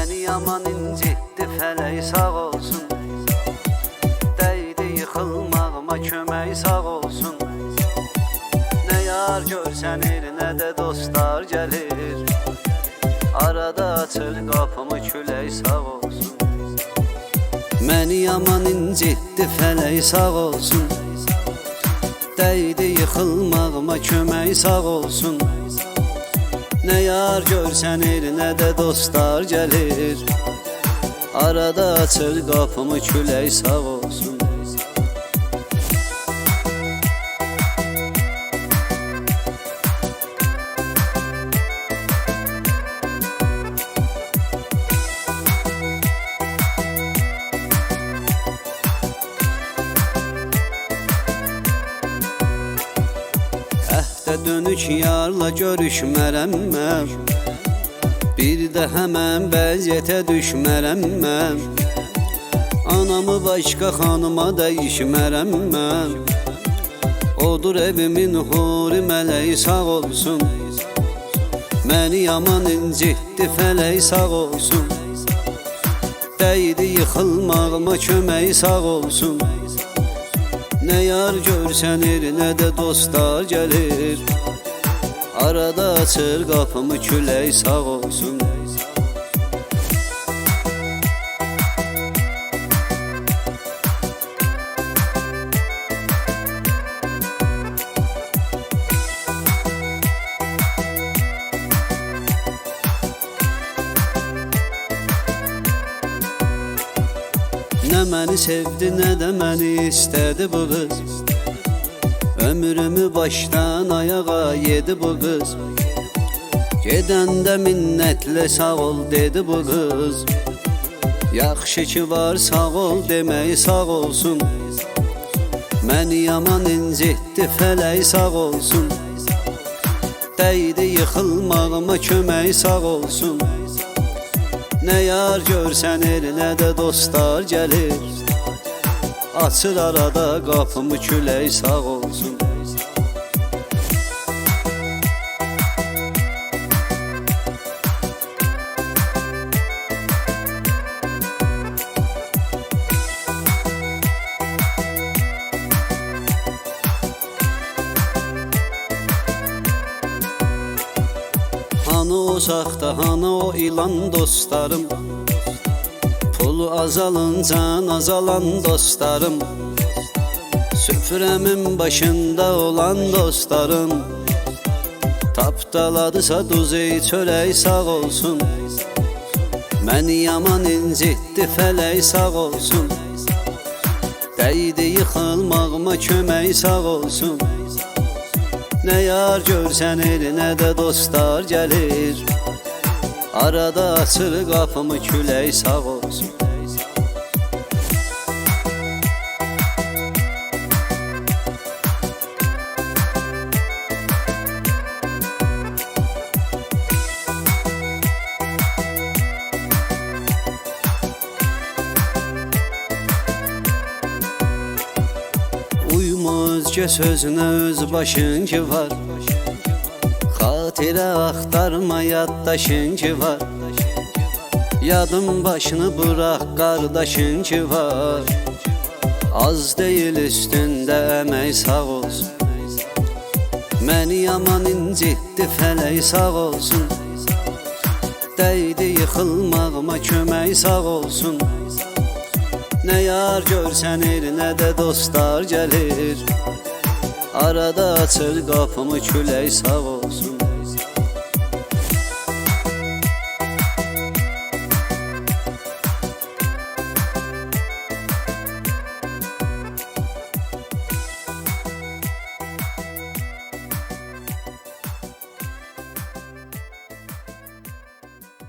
Məni yaman incitti fələk sağ olsun. Dəydi yıxılmağıma kömək sağ olsun. Nə yar görsənir, nə də dostlar gəlir. Arada açır qapımı külək sağ olsun. Məni yaman incitti fələk sağ olsun. Dəydi yıxılmağıma kömək sağ olsun. Nə yar görsənir, nə də dostlar gəlir. Arada açır qapımı külək sağ olsun. Əhdə dönük yarla görüşmərəm mən. Bir də həmən vəziyyətə düşmərəm mən. Anamı başqa xanıma dəyişmərəm mən. Odur evimin huri mələyi sağ olsun. Məni yaman incitdi fələk sağ olsun. Dəydi yıxılmağıma kömək sağ olsun. Nə yar görsənir, nə də dostlar gəlir. Arada açır qapımı külək sağ olsun. Nə məni sevdi, nə də məni istədi bu qız. Ömrümü başdan ayağa yedi bu qız. Gedəndə minnətlə sağ ol dedi bu qız. Yaxşı ki var sağ ol demək sağ olsun. Məni yaman incitdi fələk sağ olsun. Dəydi yıxılmağıma kömək sağ olsun. Nə yar görsənir, nə də dostlar gəlir. Açır arada qapımı külək sağ olsun. Hanı o saxta, hanı o ilan dostlarım. Pulu azalınca azalan dostlarım. Süfrəmin başında olan dostlarım. Tapdaladısa duzu çörək sağ olsun. Məni yaman incitdi fələk sağ olsun. Dəydi yıxılmağıma kömək sağ olsun. Nə yar görsənir, nə də dostlar gəlir. Arada açır qapımı külək sağ olsun. Uyma özgə sözünə öz başın ki var. Xatirə axtarma yaddaşın ki var. Yadım başını bıraq qardaşın ki var. Az deyil üstündə əmək sağ olsun. Məni yaman incitdi fələk sağ olsun. Dəydi yıxılmağıma kömək sağ olsun. Nə yar görsənir, nə də dostlar gəlir. Arada açır qapımı külək sağ olsun.